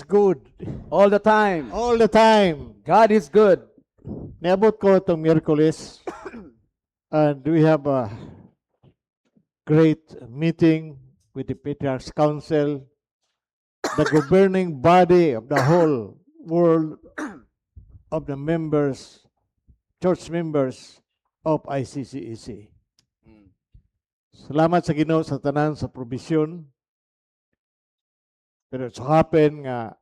good. all the time. All the time. God is good. Niabot ko itong Miyerkules. And we have a great meeting with the Patriarch's Council, the governing body of the whole world of the members, church members of ICCEC. Salamat sa Ginoo sa tanan sa provision. Pero so happen nga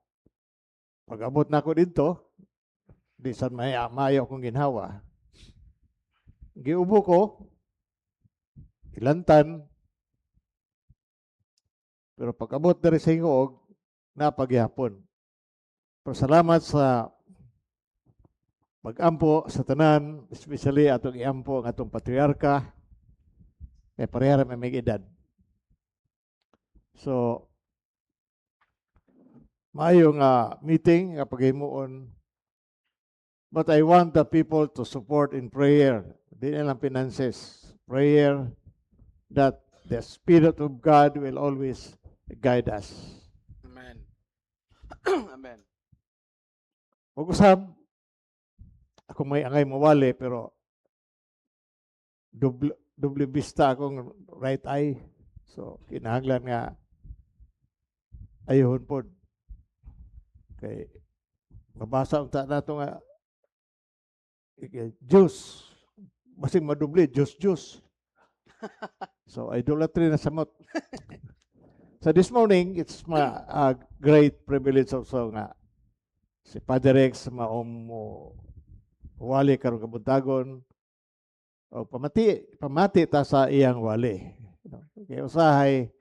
pag-abot na ko dito, di sa mayo akong ginhawa. Giubo ko, ilantan, pero pag-abot na rin sa ingog, napagyapon. Pero salamat sa pag-ampo sa tanan, especially atong iampo ang atong patriarka, kaya parehara may edad. So, mayong meeting nga paghimuon, but I want the people to support in prayer. Di lang finances. Prayer that the Spirit of God will always guide us. Amen. Amen. Huwag usab, ako may angay mawali, pero double vista akong right eye. So, kinahanglan nga ayuhon po. Okay. Mabasa ang ta nato nga juice. Basing madubli, juice. So, idolatry na samot. So, this morning, it's my great privilege also nga si Padre Rex mo wali karong kabuntagon o pamati ta sa iyang wali. Okay, usahay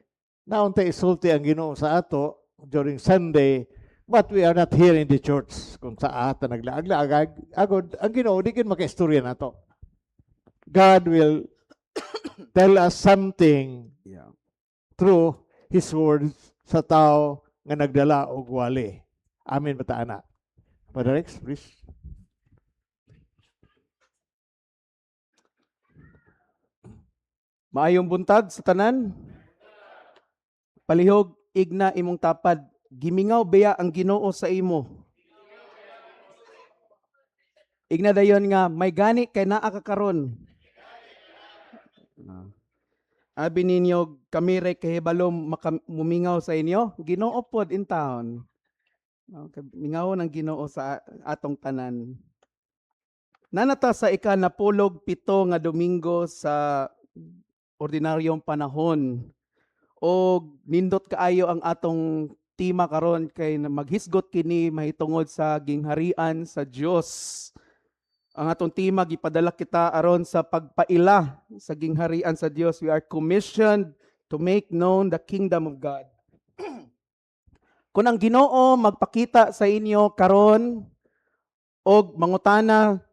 naunta isulti ang Ginoo sa ato during Sunday, but we are not here in the church kung sa ata naglaag-laag agod ang Ginoo di kin makaistorya nato. God will tell us something through His words sa tao nga nagdala og wali. Amen ba ta ana? Padre Rex, please. Maayong buntag sa tanan. Palihog igna imong tapad. Gimingaw beya ang Ginoo sa imo. Igna dayon nga may gani kay naa ka karon. Abi ninyo kami ray kahibalom mumingaw sa inyo. Ginoo pod in town. Mingaw ng Ginoo sa atong tanan. Nanata sa ikanapulog 7 nga Domingo sa ordinaryong panahon. O nindot kaayo ang atong tema karon kay maghisgot kini mahitungod sa gingharian sa Dios. Ang atong tema gipadala kita aron sa pagpaila sa gingharian sa Dios. We are commissioned to make known the kingdom of God. Kung ang Ginoo magpakita sa inyo karon og mangutana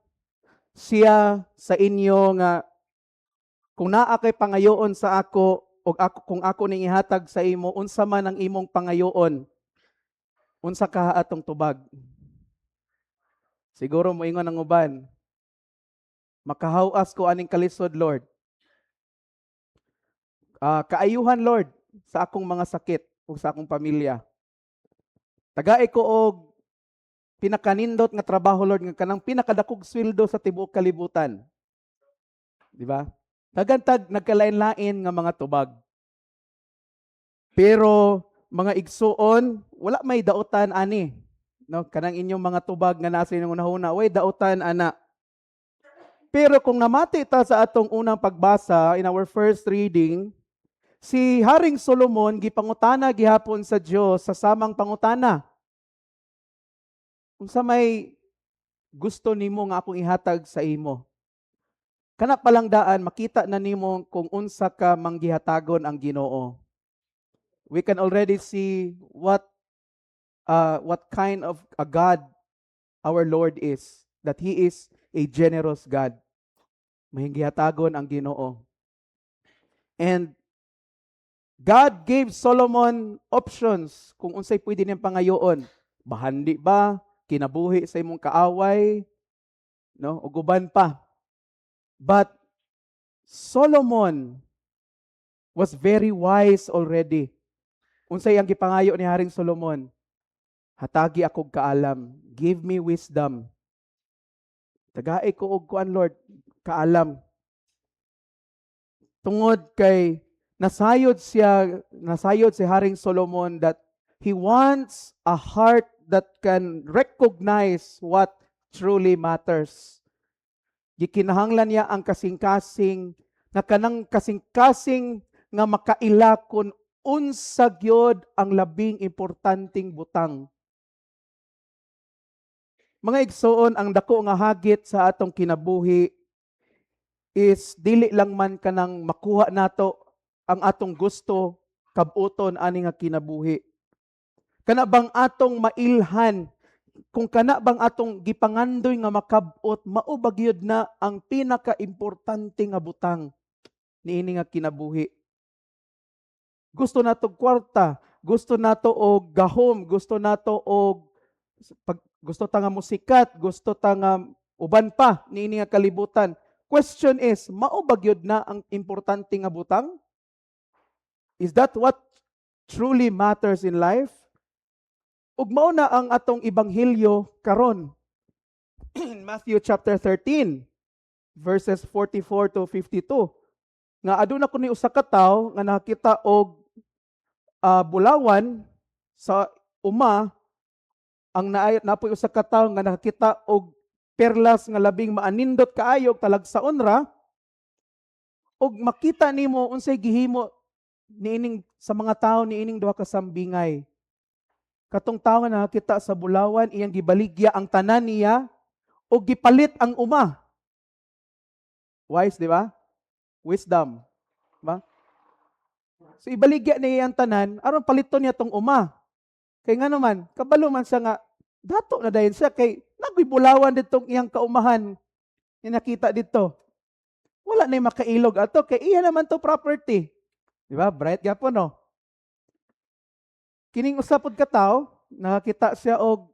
siya sa inyo nga kung naa kay pangayoon sa ako og ako kung ako ning ihatag sa imo unsa man ang imong pangayoon, unsa ka atong tubag? Siguro moingon ang uban, makahawas ko aning kalisod, Lord. Kaayuhan, Lord, sa akong mga sakit ug sa akong pamilya. Tagay ko og pinakanindot nga trabaho, Lord, nga kanang pinakadakog sweldo sa tibuok kalibutan. Di ba? Kagantag nagkalain-lain nga mga tubag. Pero mga igsuon, wala may dautan ani. No, kanang inyong mga tubag nga nasa inyong unahuna, way dautan ana. Pero kung namati ta sa atong unang pagbasa in our first reading, si Haring Solomon gipangutana gihapon sa Dios sa samang pangutana. Unsa may gusto nimo nga akong ihatag sa imo? Kana palang daan makita na nimo kung unsa ka manggihatagon ang Ginoo. We can already see what kind of a God our Lord is. That He is a generous God. Mahinggihatagon ang Ginoo. And God gave Solomon options kung unsay pwede niyang pangayoon. Bahandi ba? Kinabuhi sa imong kaaway? No? O guban pa. But Solomon was very wise already. Unsay ang gipangayo ni Haring Solomon? Hatagi akog kaalam. Give me wisdom. Tagai ko og kuan Lord, kaalam. Tungod kay nasayod si Haring Solomon that he wants a heart that can recognize what truly matters. Gikinahanglan niya ang kasing-kasing nga kanang kasing-kasing nga makaila kun unsa gyud ang labing importanteng butang. Mga igsoon, ang dako nga hagit sa atong kinabuhi is dili lang man kanang makuha nato ang atong gusto kabuton ani nga kinabuhi. Kana bang atong mailhan, kung kana bang atong gipangandoy nga makabot, mao ba gyud na ang pinaka-importante nga butang niini nga kinabuhi. Gusto nato kwarta, gusto nato og gahom, gusto nato og gusto ta nga musikat, gusto ta nga uban pa niini nga kalibutan. Question is, mao ba gyud na ang importante nga butang? Is that what truly matters in life? Ug mao na ang atong ebanghelyo karon. In Matthew chapter 13, verses 44 to 52. Nga aduna ko ni usa ka tawo nga nakita og bulawan sa uma, ang napoy usa ka tawo nga nakita og perlas nga labing maanindot kaayo talagsaon ra, og makita nimo unsay gihimo niining sa mga tawo niining duha ka sambingay. Katong tawo nga nakita sa bulawan, iyang gibaligya ang tanan niya og gipalit ang uma. Wise, di ba? Wisdom. Ba? So ibaligya niya ang tanan aron paliton niya tong uma. Kay nga naman, kabalo man siya nga dato na dayon siya kay nagbibulawan ditong iyang kaumahan ni nakita dito. Wala na makailog ato kay iya naman to property. Di ba? Bright gyapon no. Kining usapod ka tao, nakakita siya og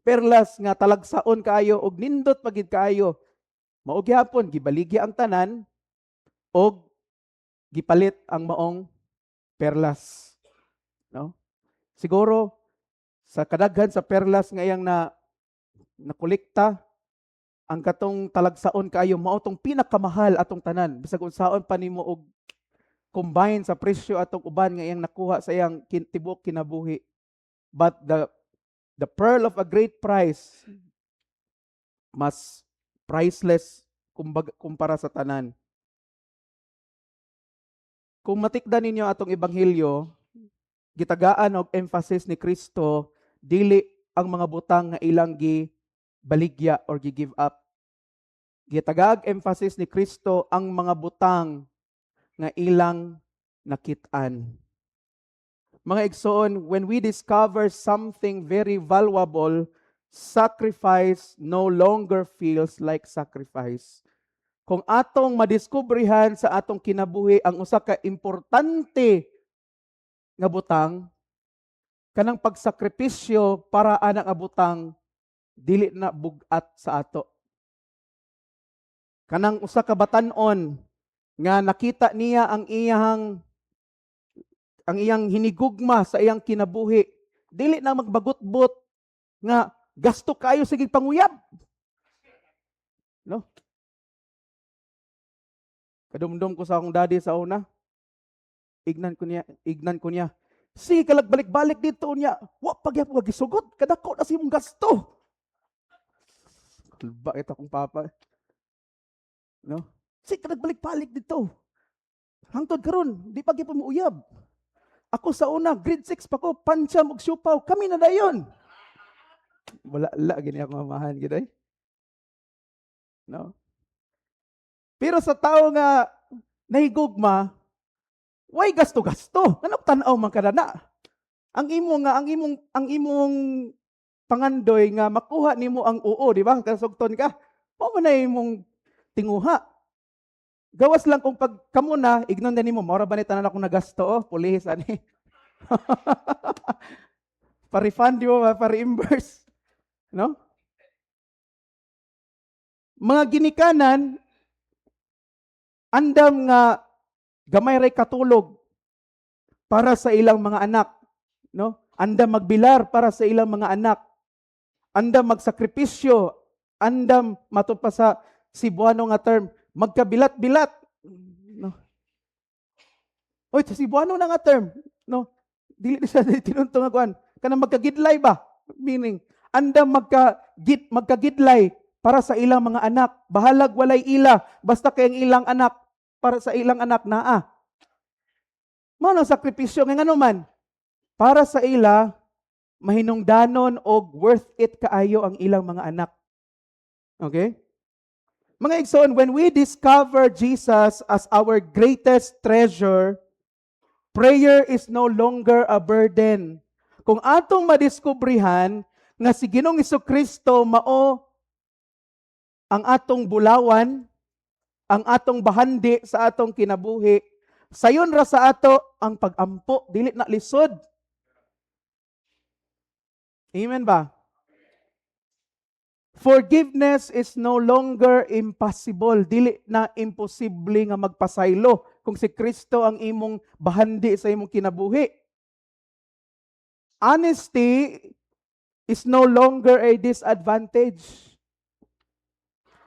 perlas nga talagsaon kaayo og nindot pagid kaayo. Mao gyapon gibaligya ang tanan og gipalit ang maong perlas. No? Siguro sa kadaghan sa perlas nga iyang nakolekta, ang katong talagsaon kaayo mao tong pinakamahal atong tanan. Bisag unsaon pa nimo og combine sa presyo atong uban nga iyang nakuha sa iyang tibok kinabuhi. But the pearl of a great price mas priceless kumpara sa tanan. Kung matikdan ninyo atong ebanghelyo, gitagaan og emphasis ni Kristo dili ang mga butang nga ilang gibaligya or gi-give up. Gitagaag emphasis ni Kristo ang mga butang nga ilang nakit-an. Mga igsoon, when we discover something very valuable, sacrifice no longer feels like sacrifice. Kung atong madiskubrihan sa atong kinabuhi ang usa ka importante nga butang, kanang pagsakripisyo para ana nga butang dili na bugat sa ato. Kanang usa ka batan-on nga nakita niya ang iyang hinigugma sa iyang kinabuhi, dili na magbagutbot nga gasto kayo sige panguyab. No? Kadumdum ko sa akong daddy sa una. Ignan ko niya. Si balik dito niya. Wa pagyap ko gisugot, kadako na si mong gasto. Kalba ito akong papa. No? Si balik dito. Hangtod karon, di pa gyud mo uyab. Ako sa una, grade 6 pa ko, pancha og siupaw, kami na dayon. Wala gini ako mamahan gid ay. No? Pero sa tao nga nahigugma, why gasto-gasto? Anong tanaw man kada na? Ang imong pangandoy nga makuha nimo ang oo, di ba? Kasugton ka. Mao man na imong tinguha. Gawas lang kung pag kamo na, ignon na nimo, maura ba ni tanan akong nagasto, pulis, ani. Pa-refund mo, pa-reimburse. No? Mga ginikanan, andam nga gamay ray katulog para sa ilang mga anak. No? anda magbilar para sa ilang mga anak, anda magsakripisyo, anda matupa sa Cebuano nga term, magkabilat-bilat. No. Oy, sa Cebuano na nga term, no. Dili siya tinuntong nga kuan, kanang magkagidlay ba? Meaning, anda magkagidlay para sa ilang mga anak. Bahalag walay ila, basta kay ang ilang anak, para sa ilang anak naa. Mao na sakripisyo nga ngano man, para sa ila, mahinungdanon og worth it kaayo ang ilang mga anak. Okay? Mga igsoon, when we discover Jesus as our greatest treasure, prayer is no longer a burden. Kung atong madiskubrihan nga si Ginoong Jesucristo mao ang atong bulawan, ang atong bahandi sa atong kinabuhi, sayon ra sa ato ang pag-ampo, dili na lisod. Amen ba? Forgiveness is no longer impossible. Dili na imposible nga magpasaylo kung si Kristo ang imong bahandi sa imong kinabuhi. Honesty is no longer a disadvantage.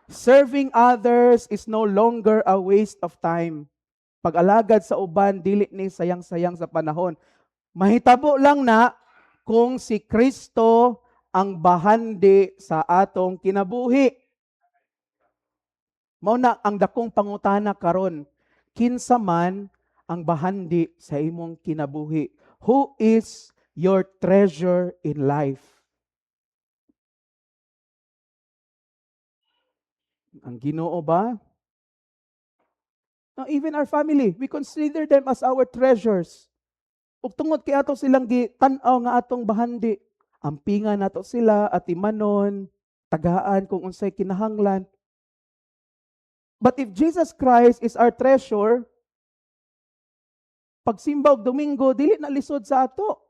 Serving others is no longer a waste of time. Pag-alagad sa uban, dili ni sayang-sayang sa panahon. Mahitabo lang na kung si Kristo ang bahandi sa atong kinabuhi. Mao na ang dakong pangutana karon, kinsa man ang bahandi sa imong kinabuhi? Who is your treasure in life? Ang Ginoo ba? Now, even our family, we consider them as our treasures. Ug tungod kay ato silang tan-aw nga atong bahandi, ampingan nato sila, atimanon, tagaan kung unsay kinahanglan. But if Jesus Christ is our treasure, pagsimba og Domingo, dili na lisod sa ato.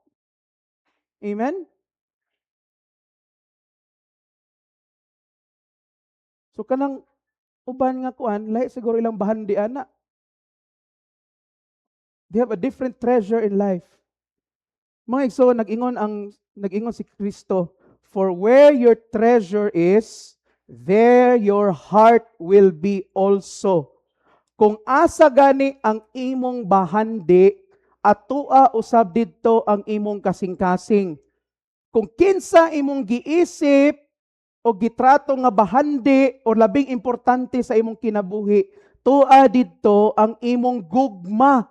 Amen? So kanang uban nga kuan, lahi siguro ilang bahandi ana. They have a different treasure in life. Mga igso, nag-ingon si Kristo, for where your treasure is, there your heart will be also. Kung asa gani ang imong bahandi, atua usab didto ang imong kasing-kasing. Kung kinsa imong giisip o gitrato nga bahandi o labing importante sa imong kinabuhi, tua didto ang imong gugma.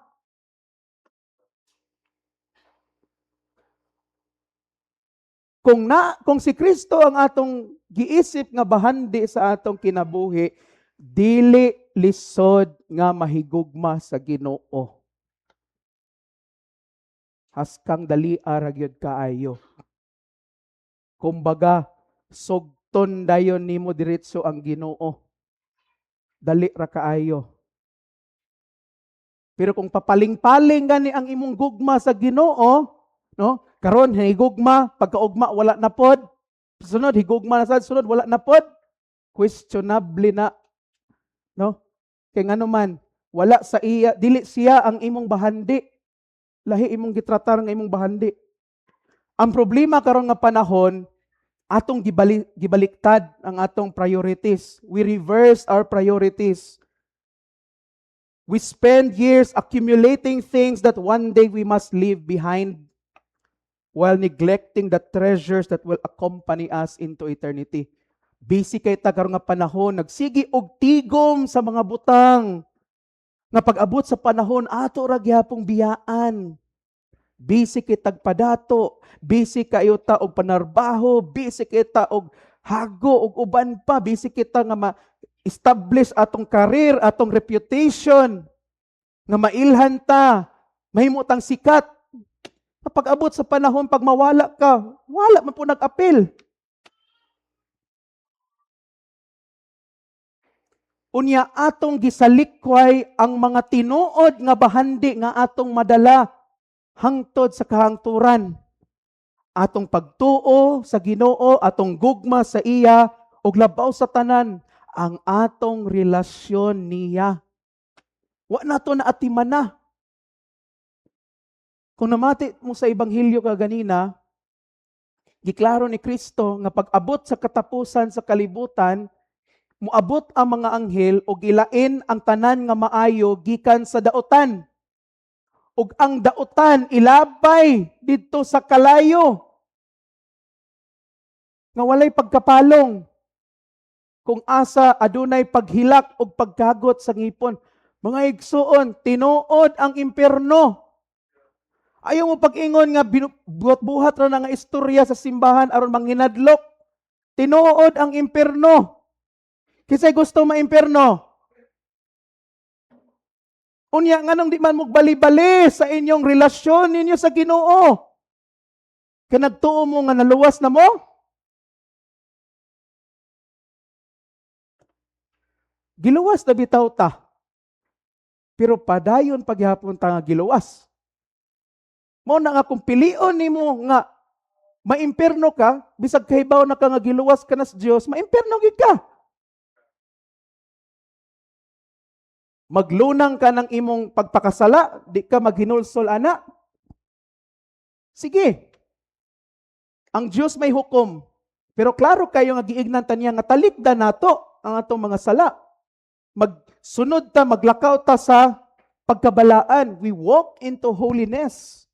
Kung si Kristo ang atong giisip nga bahandi sa atong kinabuhi, dili lisod nga mahigugma sa Ginoo. Haskang dali ra gyud kaayo. Kumbaga, sugton dayon nimo diretso ang Ginoo. Dali ra kaayo. Pero kung papaling-paling gani ang imong gugma sa Ginoo, no? Karon higugma, pagkaugma wala na pod. Sunod higugma na sad, sunod wala na pod. Questionable na, no? Kay ngano man, wala sa iya, dili siya ang imong bahandi. Lahi imong gitratar nga imong bahandi. Ang problema karon nga panahon, atong gibaliktad ang atong priorities. We reverse our priorities. We spend years accumulating things that one day we must leave behind, while neglecting the treasures that will accompany us into eternity. Busy kay ta karon nga panahon, nagsigi og tigom sa mga butang. Nga pag-abot sa panahon, ato ra gyapong biyaan. Busy kay tagpadato, busy kayo ta og panarbaho, busy kay ta og hago og uban pa, busy kita nga ma-establish atong career, atong reputation, nga mailhan ta, mahimutang sikat. Kapag abot sa panahon, pag mawala ka, wala man po nag-apil. Unya atong gisalikway ang mga tinuod nga bahandi nga atong madala hangtod sa kahangturan. Atong pagtuo sa Ginoo, atong gugma sa iya, ug labaw sa tanan, ang atong relasyon niya. Wa nato na atiman na. Kung namati mo sa Ebanghelyo ka ganina, giklaro ni Kristo nga pag-abot sa katapusan sa kalibutan, muabot ang mga anghel o gilain ang tanan nga maayo gikan sa daotan. Ug ang daotan ilabay didto sa kalayo nga walay pagkapalong kung asa adunay paghilak o pagkagot sa ngipon. Mga igsuon, tinuod ang impierno. Ayaw mo pag-ingon nga buhat-buhat ra na nga istorya sa simbahan aron manghinadlok. Tinuod ang impierno. Kisay gusto maimpierno? Unya nganong di man magbali-bali sa inyong relasyon ninyo sa Ginoo. Kaya nagtuo mo nga naluwas na mo? Giluwas na bitaw ta. Pero padayon paghapon ta nga giluwas. Mao na nga kung pilion nimo nga maimpierno ka, bisag kahibaw na ka nga giluwas ka na sa Dios, maimpierno gid ka. Maglunang ka ng imong pagpakasala, di ka maghinulsol ana. Sige. Ang Dios may hukom. Pero klaro kayo nga giignan ta niya nga talikdan nato ang atong mga sala. Magsunod ta, maglakaw ta sa pagkabalaan. We walk into holiness.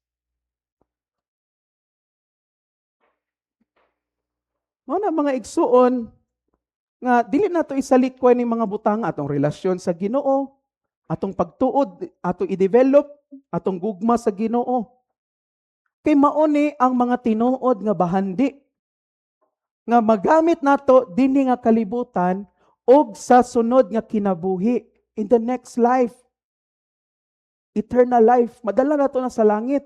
Mga mga igsuon nga dili nato isalikwan ning mga butang atong relasyon sa Ginoo, atong pagtuod, atong i-develop, atong gugma sa Ginoo. Kay mao ni ang mga tinuod nga bahandi nga magamit nato dinhi nga kalibutan og sa sunod nga kinabuhi in the next life. Eternal life, madala nato na sa langit.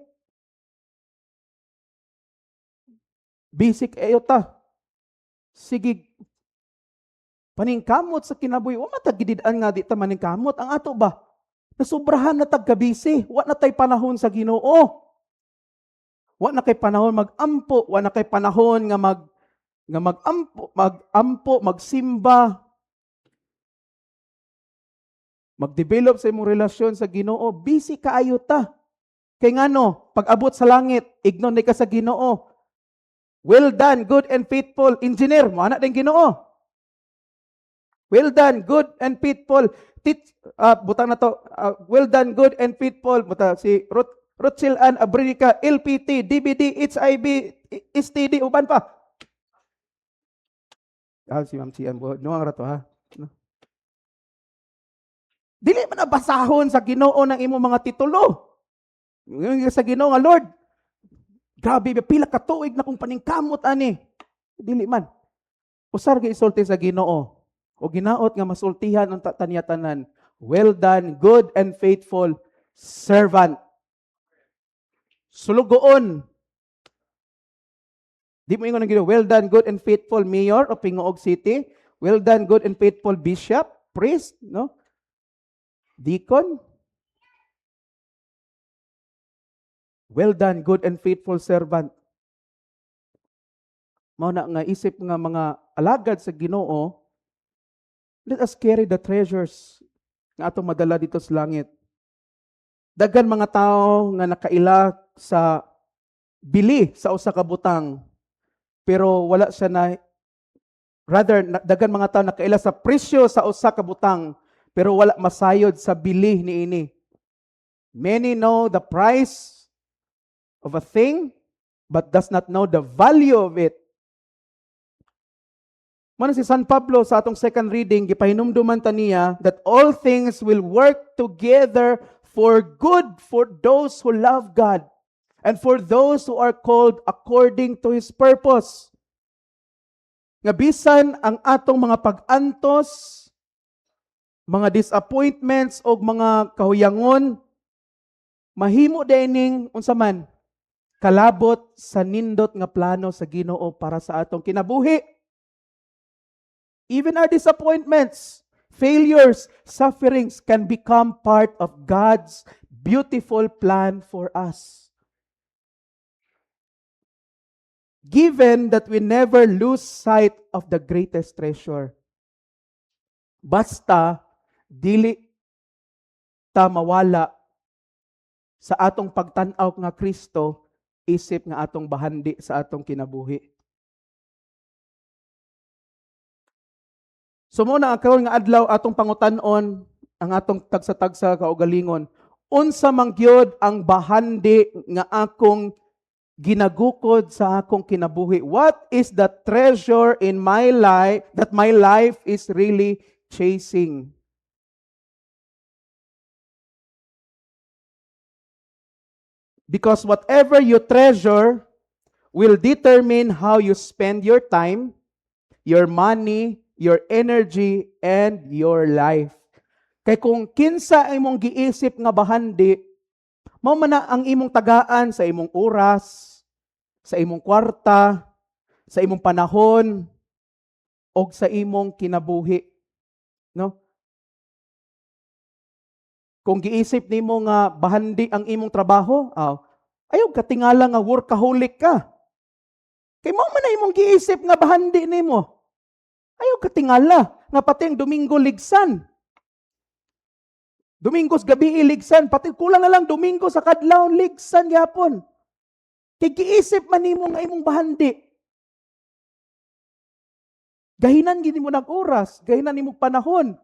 Basic ayo ta. Sige, paningkamot sa kinabuhi. Wa matagididaan nga di ta maningkamot. Ang ato ba? Nasubrahan na tagkabisi. Wa na tay panahon sa Ginoo. Wa na kay panahon mag-ampo. Wa na kay panahon nga mag-ampo, magsimba. Mag-develop sa imong relasyon sa Ginoo. Busy kaayo ta. Kay ngano, pag-abot sa langit, ignon ka sa Ginoo. Well done, good and faithful engineer. Mo ana din Ginoo. Well done, good and faithful. Butang na to. Well done, good and faithful. Buta si Rothschild and Abrinica, LPT, DBD, HIV, STD, uban pa. Si Ma'am Sian, nuwang rato ha. Dili man nabasahon sa Ginoo ng imo mga titulo. Sa Ginoo nga Lord, grabe, pila ka tuig na kung paningkamot ani. Dili man. Usar gi isulti sa Ginoo. O ginaot nga masultihan ang taniyatanan. Well done, good and faithful servant. Sulugoon. Di mo ingon ang Ginoo, well done, good and faithful mayor of Pingoog City. Well done, good and faithful bishop, priest, no? Deacon. Well done, good and faithful servant. Mao na nga isip nga mga alagad sa Ginoo, let us carry the treasures nga atong madala dito sa langit. Daghan mga tao nga nakaila sa bili sa usa ka butang, pero wala siya na, rather, daghan mga tao nakaila sa presyo sa usa ka butang, pero wala masayod sa bili niini. Many know the price of a thing, but does not know the value of it. Mano si San Pablo sa atong second reading, gipahinumduman ta niya that all things will work together for good for those who love God and for those who are called according to His purpose. Nga bisan ang atong mga pag-antos, mga disappointments o mga kahuyangon, mahimo dining unsa man kalabot sa nindot nga plano sa Ginoo para sa atong kinabuhi. Even our disappointments, failures, sufferings can become part of God's beautiful plan for us. Given that we never lose sight of the greatest treasure. Basta dili ta mawala sa atong pagtan-aw nga Kristo, isip nga atong bahandi sa atong kinabuhi. So mo na karon nga adlaw atong pangutan-on ang atong tagsa-tagsa kaugalingon. Unsa man gyud ang bahandi nga akong ginagukod sa akong kinabuhi? What is the treasure in my life that my life is really chasing? Because whatever you treasure will determine how you spend your time, your money, your energy, and your life. Kay kung kinsa imong giisip nga bahandi, mao man na ang imong tagaan sa imong oras, sa imong kwarta, sa imong panahon, o sa imong kinabuhi. No? Kung giisip nimo nga bahandi ang imong trabaho, ayaw katingala nga workaholic ka. Kay mao man na imong giisip nga bahandi nimo. Ayaw katingala nga pati ang Domingo ligsan. Domingos gabi iligsan, pati kulang na lang Domingo sa kadlaw ligsan gyapon. Kay giisip man nimo nga imong bahandi. Gahinan gid nimo nag oras, gahinan nimo panahon.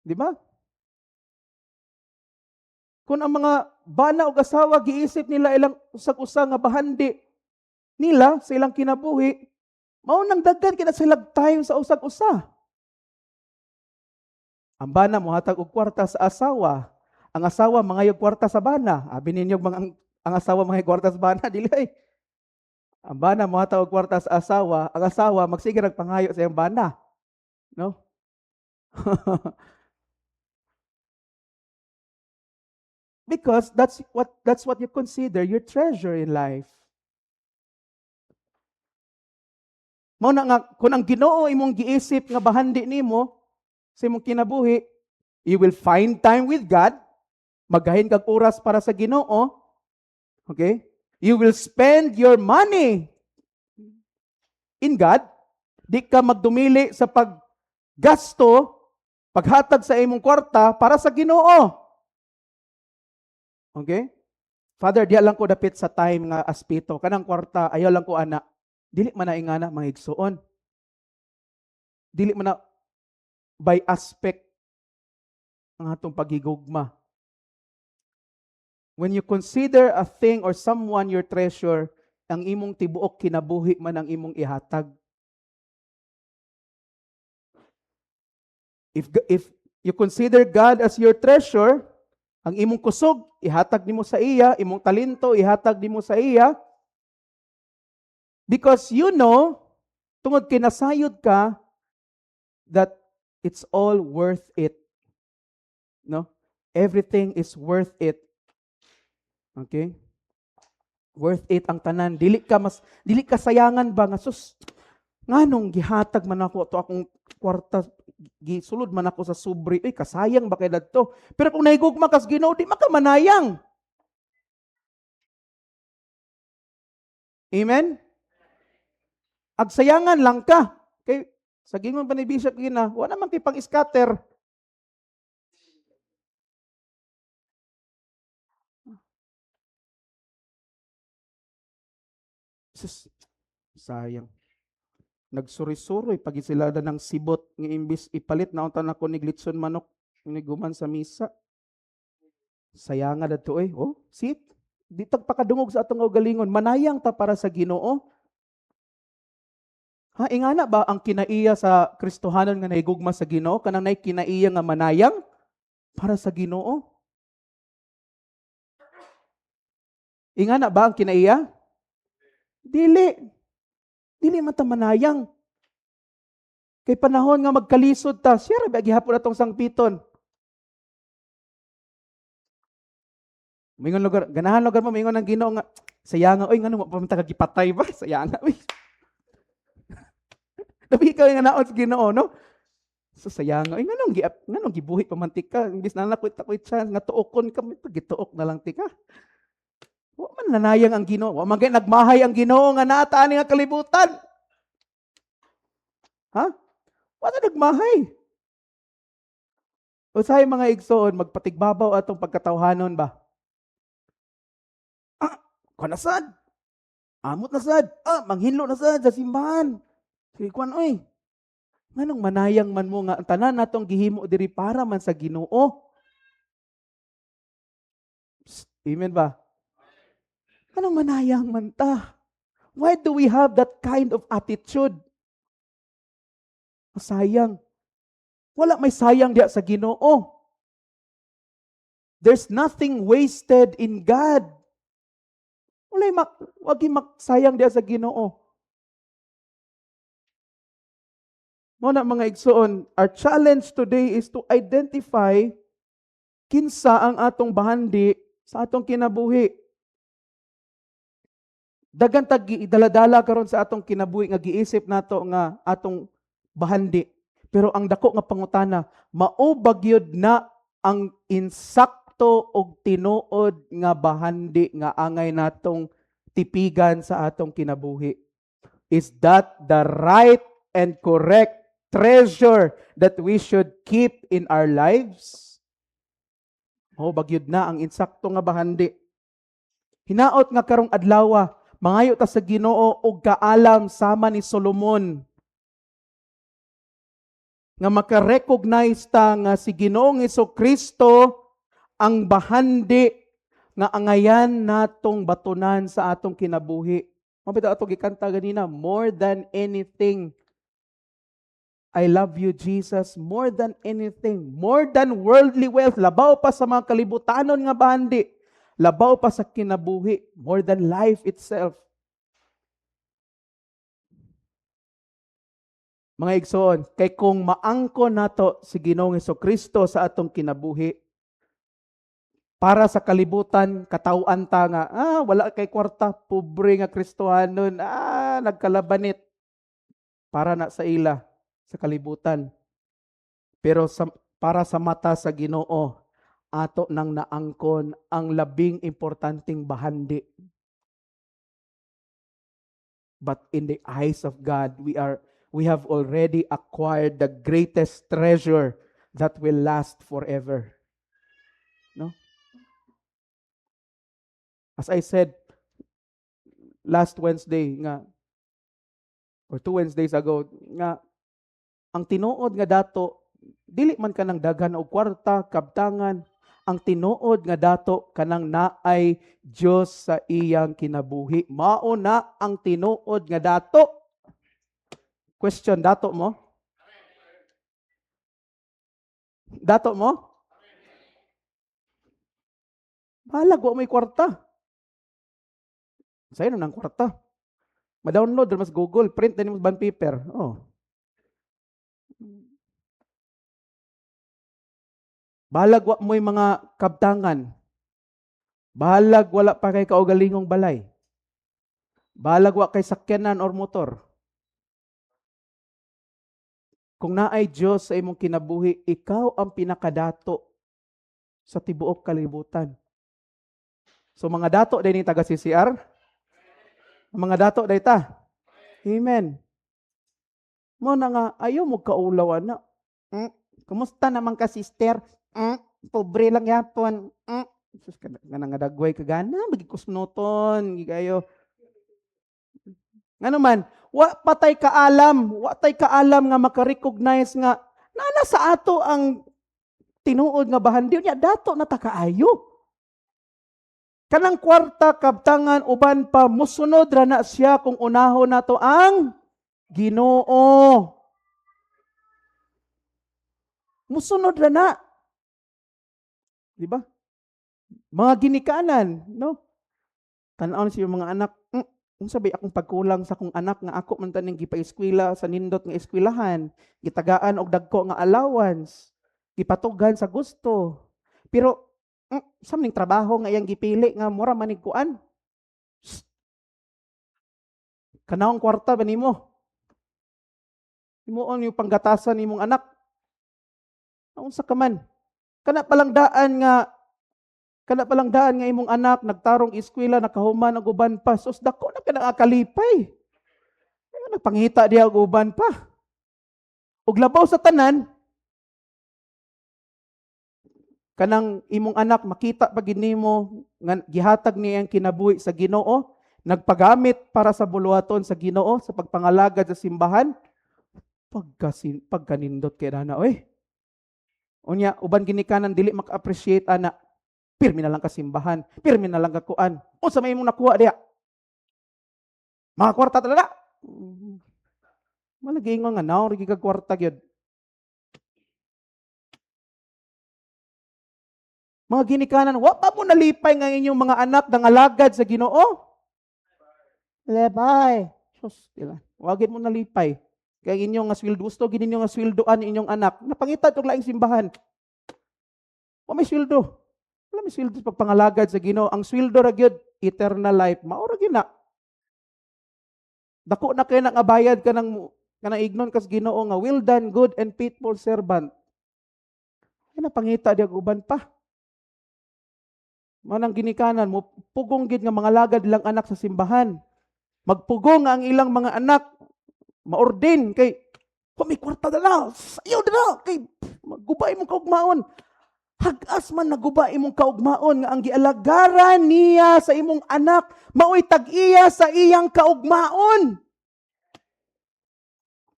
Di ba? Kung ang mga bana o asawa giisip nila ilang usag-usa nga bahandi nila sa ilang kinabuhi, mao nang daghan kina sila time sa usag-usa. Ang bana mohatag og kwarta sa asawa, ang asawa mangayog kwarta sa bana. Abi ninyo ang asawa mangayog kwarta sa bana dili ay. Ang bana mohatag og kwarta sa asawa, ang asawa magsige nagpangayo sa iyang bana. No? Because that's what you consider your treasure in life. Mao na nga kung ang Ginoo imong giisip nga bahandi nimo sa imong kinabuhi, you will find time with God, maggahin kag oras para sa Ginoo. Okay? You will spend your money in God. Di ka magdumili sa paggasto, paghatag sa imong kwarta para sa Ginoo. Okay? Father, diya lang ko dapit sa time nga aspito. Kanang kwarta, ayaw lang ko ana. Dili man na ingana mga igsuon. Dili man na by aspect ang atong pagigugma. When you consider a thing or someone your treasure, ang imong tibuok kinabuhi man ang imong ihatag. If you consider God as your treasure, ang imong kusog ihatag nimo sa iya, imong talento ihatag nimo sa iya. Because you know, tungod kinasayod ka, that it's all worth it. No? Everything is worth it. Okay? Worth it ang tanan. Dili ka sayangan ba nga sus nganong gihatag man ako to akong kwarta gisulod man ako sa subri. Ay kasayang ba kay dadto? Pero kung nahigugma kas Ginoo, di makamanayang. Amen? Agsayangan lang ka. Kay sa gingon pa ni Bishop gina, wala man kay pang-scatter. Sayang. Nagsuri-suroy pag sila ng sibot ng imbis ipalit na unta nako ni glitson manok ni guman sa misa. Sayanga dadto Oh, see? Di tagpakadungog sa atong galingon, manayang ta para sa Ginoo. Ha, ingana ba ang kinaiya sa Kristohanon nga nahigugma sa Ginoo kanang nay kinaiya nga manayang para sa Ginoo? Ingana ba ang kinaiya? Dili. Dili man ta manayang. Kay panahon nga magkalisod ta, siya ra ba gihapon atong sangpiton. Mingon lugar, ganahan lugar mo mingon ang Ginoo nga sayanga oy ngano mo pa man ta kagipatay ba? Sayanga oy. Dabi ka nga naon sa Ginoo, no? So sayang, ay nganong gibuhi pamantik ka, imbis na nakuit chance nga tuokon ka, gituok na lang tika. Wa man nanayang ang Ginoo, wa man kay nagmahay ang Ginoo nga naa ani nga kalibutan. Ha? Wa na nagmahay. Usahay mga igsoon, magpatigbabaw atong pagkatawhanon ba? Kanasad. Amot na sad. Manghilo na sad sa simbahan. Sige, kwan, oy. Nganong manayang man mo nga, ang tanan natong gihimo diri para man sa Ginoo. Amen ba? Anong manayang man ta? Why do we have that kind of attitude? Sayang. Wala may sayang diya sa Ginoo. There's nothing wasted in God. Wag sayang diya sa Ginoo. Mo na mga igsoon, our challenge today is to identify kinsa ang atong bahandi sa atong kinabuhi. Dagan tag daladala karon sa atong kinabuhi nga giisip nato nga atong bahandi. Pero ang dako nga pangutana, mao ba gyud na ang insakto og tinuod nga bahandi nga angay natong tipigan sa atong kinabuhi? Is that the right and correct treasure that we should keep in our lives? Mao ba gyud na ang insakto nga bahandi? Hinaot nga karong adlaw, mangayo ta sa Ginoo og kaalam sama ni Solomon nga maka-recognize ta nga si Ginoong Hesukristo ang bahandi nga angayan natong batunan sa atong kinabuhi. Mabita atong gikanta ganina, more than anything, I love you, Jesus, more than anything, more than worldly wealth, labaw pa sa mga kalibutanon nga bahandi, labaw pa sa kinabuhi, more than life itself. Mga igsoon, kay kung maangkon nato si Ginoong Hesukristo sa atong kinabuhi, para sa kalibutan, katawaan ta nga, wala kay kwarta, pobre nga Kristohanon, nagkalabanit, para na sa ila, sa kalibutan. Pero para sa mata sa Ginoo, ato nang naangkon ang labing importanteng bahandi. But in the eyes of God, we have already acquired the greatest treasure that will last forever. No? As I said last Wednesday nga, or 2 Wednesdays ago, nga ang tinuod nga dato, dili man kanang daghan og kwarta, kabtangan, ang tinuod nga dato kanang naay Dios sa iyang kinabuhi. Mao na ang tinuod nga dato. Question, dato mo? Dato mo? Balag, wa may kwarta. Sa'yo na ng kwarta. Ma-download, mas Google, print na mo bond paper. Balag, wa mo'y mga kabtangan. Balag, wala pa kay kaugalingong balay. Balag, wa kay sakyanan or motor. Kung naay Diyos sa imong kinabuhi, ikaw ang pinakadato sa tibuok kalibutan. So mga dato din ni taga CCR? Mga dato day ta? Amen. Mo na nga, ayaw mo kaulawan na. Kumusta naman ka, sister? Pobre lang yapon. Sus, nga dagway kagana, magikusnoton, gigayo. Nga naman, wa patay kaalam nga makarecognize nga nana sa ato ang tinuod nga bahandi niya dato na takaayo. Kanang kwarta, kabtangan, uban pa musunod ra na siya kung unahon nato ang Ginoo. Musunod ra na. Di ba? Mga ginikanan, no? Tan-aw siya mga anak, kung sabi akong pagkulang sa akong anak nga ako man taning gipa-eskwela sa nindot nga eskwelahan, gitagaan og dagko nga allowance, gipatugan sa gusto. Pero samning trabaho nga iyang gipili nga mura manig kuan. Kanawang kwarta ba nimo? Himuon yung panggatasan nimong anak. Unsa ka man? Kana palang daan nga imong anak nagtarong eskwela nakahuman og uban pa. Sus dako na kanang akalipay. Nagpangita diha og uban pa. Ug labaw sa tanan, kanang imong anak makita pag nimo nga gihatag niya ang kinabuhi sa Ginoo, nagpagamit para sa buluhaton sa Ginoo sa pagpangalagad sa simbahan, pagkanindot kay nana oy. Unya uban gini kanan dili maka-appreciate ana. Pirmi na lang ka simbahan, pirmi na lang ka kuan. Unsa may imong nakuha diha? Mga kwarta talaga. Malagi nga naon ri ka kwarta gyud. Mga ginikanan, wa pa mo nalipay nga inyong mga anak nangalagad sa Ginoo? Lepay. Sus, dila. Wagin mo nalipay. Kaya inyong nga sweldo, gusto ginin nga sweldoan inyong anak. Napangita itong laing simbahan. Wa may sweldo. Wala may sweldo sa pagpangalagad sa Ginoo. Ang sweldo ra gyud eternal life. Mao ra gyud na. Dako na kay nga bayad ka ng kanang ignon kas Ginoo nga well done good and faithful servant. Ay napangita di uban pa. Manang ginikanan mo pugong gid nga mga lagad lang anak sa simbahan. Magpugong ang ilang mga anak maordin kay may kwarta dala. Sayo dala kay magubay mo kaugmaon. Hagas man nagubay imong kaugmaon nga ang gialagaran niya sa imong anak maoy tag-iya sa iyang kaugmaon.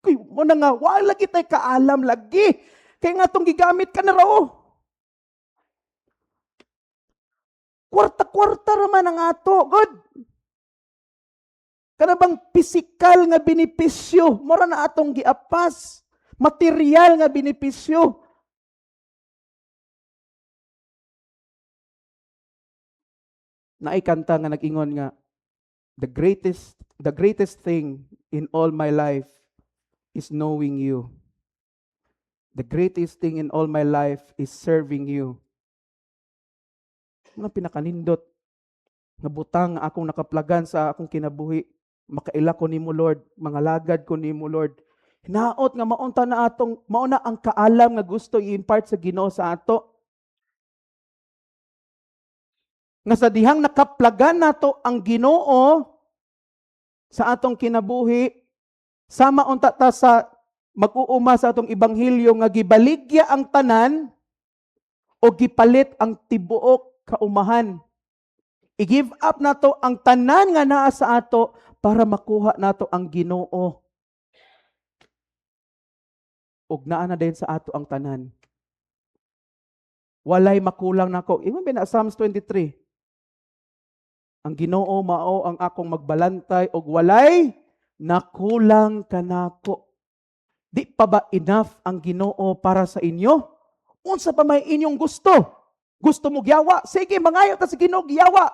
Kay mo na nga wala lagi tay kaalam lagi kay nga tong gigamit ka na raw. Kwarta-kwarta raman ang ato, good. Kana bang pisikal nga benepisyo, mura na atong giapas. Material nga benepisyo. Naikanta nga nag-ingon nga, the greatest thing in all my life is knowing you. The greatest thing in all my life is serving you. Mga pinakanindot nga butang akong nakaplagan sa akong kinabuhi, makaila ko nimo Lord, mga lagad ko nimo Lord. Hinaot nga maunta na atong mauna ang kaalam nga gusto i-impart sa Ginoo sa ato. Nga sa dihang nakaplagan nato ang Ginoo sa atong kinabuhi, sama unta ta sa mag-uuma sa atong ebanghelyo nga gibaligya ang tanan o gipalit ang tibuok kaumahan. I-give up nato ang tanan nga naa sa ato para makuha nato ang Ginoo. Ug naa na din sa ato ang tanan. Walay makulang nako. Ingon ba Psalms 23? Ang Ginoo mao ang akong magbalantay ug walay nakulang kanako. Di pa ba enough ang Ginoo para sa inyo? Unsa pa may inyong gusto? Gusto mo giyawa? Sige, mangayo ta sa Ginoo giyawa.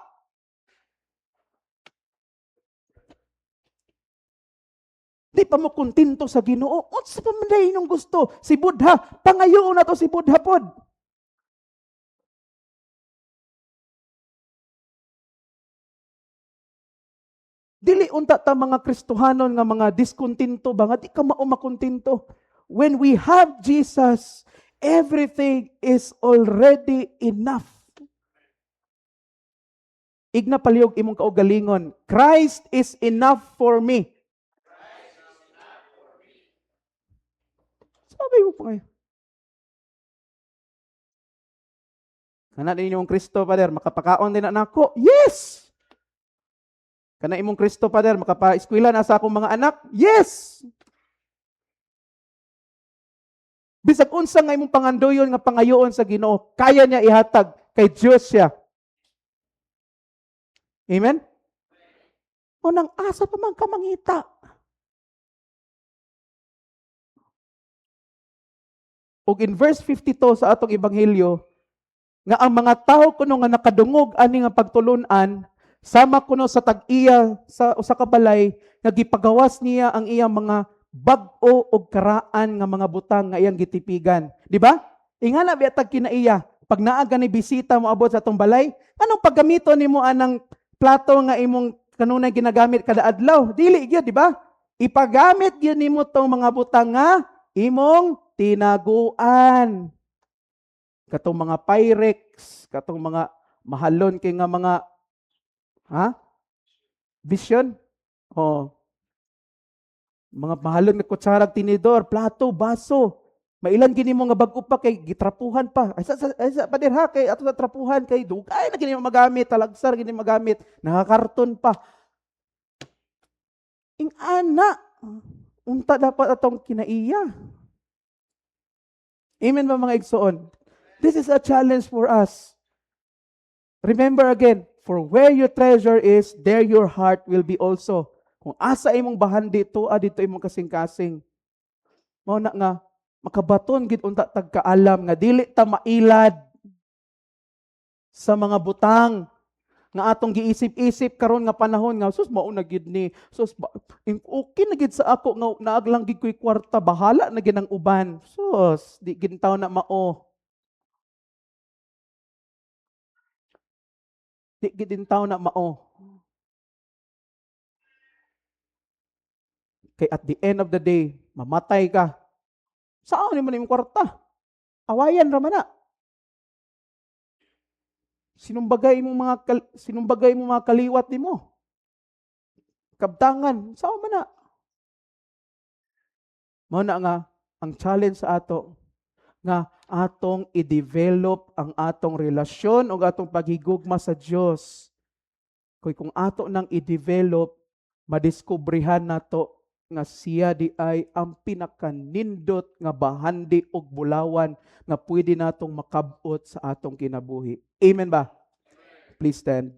Di pa mo kontento sa Ginoo. Unsa pa man inyong gusto? Si Buddha, pangayoon na to si Buddha pod. Dili unta ta mga Kristohanon nga mga diskontinto ba nga di ka mao makontento. When we have Jesus, everything is already enough. Igna palihog imong kaugalingon, Christ is enough for me. Sabi mo pa ngayon. Kana din yung Kristo, Father, makapakaon din na nako. Yes! Kana imong Kristo, Father, makapa-eskwela na sa akong mga anak? Yes! Bisag unsa nga imong pangandoyon nga pangayoon sa Ginoo, kaya niya ihatag kay Diyos siya. Amen? O nang asa pa man ka mangita. Og in verse 52 sa atong ebanghelyo, nga ang mga tao kuno nga nakadungog ani nga pagtulunan, sama kuno sa tag-iya sa usa ka balay nga gipagawas niya ang iyang mga bag-o og karaan nga mga butang nga iyang gitipigan. Di ba? Ingana biatag kinaiya, pag naa gani bisita mo abot sa atong balay, anong paggamito nimo anang plato nga imong kanunay ginagamit kada adlaw? Dili gyud, di ba? Ipagamit gyud nimo tong mga butang nga imong tinaguan. Katong mga Pyrex, katong mga mahalon kay nga mga vision. Oh. Mga mahalon nga kutsarag tinidor, plato, baso. Mailan gini mo nga bag-o pa kay gitrapuhan pa. Ay sa pader ha kay ato sa trapuhan kay dugay na gini magamit, talagsar gini magamit, nakakarton pa. Ing ana, unta dapat atong kinaiya. Amen ba mga igsoon? This is a challenge for us. Remember again, for where your treasure is, there your heart will be also. Kung asa imong bahan dito, dito imong kasing-kasing. Mao na nga, makabaton gid unta tagkaalam nga dili ta mailad sa mga butang nga atong giisip-isip karon nga panahon nga sus mao na gid ni sus okay na gid sa ako nga naaglang gid ko'y kwarta bahala na gid ang uban sus di gid taw na mao di gid din taw na mao kay at the end of the day mamatay ka saan ni man imong kwarta awayan ra man na sinumbagay mo mga kaliwat nimo kabtangan sao man na mao na nga ang challenge sa ato nga atong i-develop ang atong relasyon o atong paghigugma sa Dios kung ato nang i-develop madiskubrihan nato nga siya di ay ang pinakanindot nga bahandi og bulawan nga pwede natong makabot sa atong kinabuhi. Amen ba? Please stand.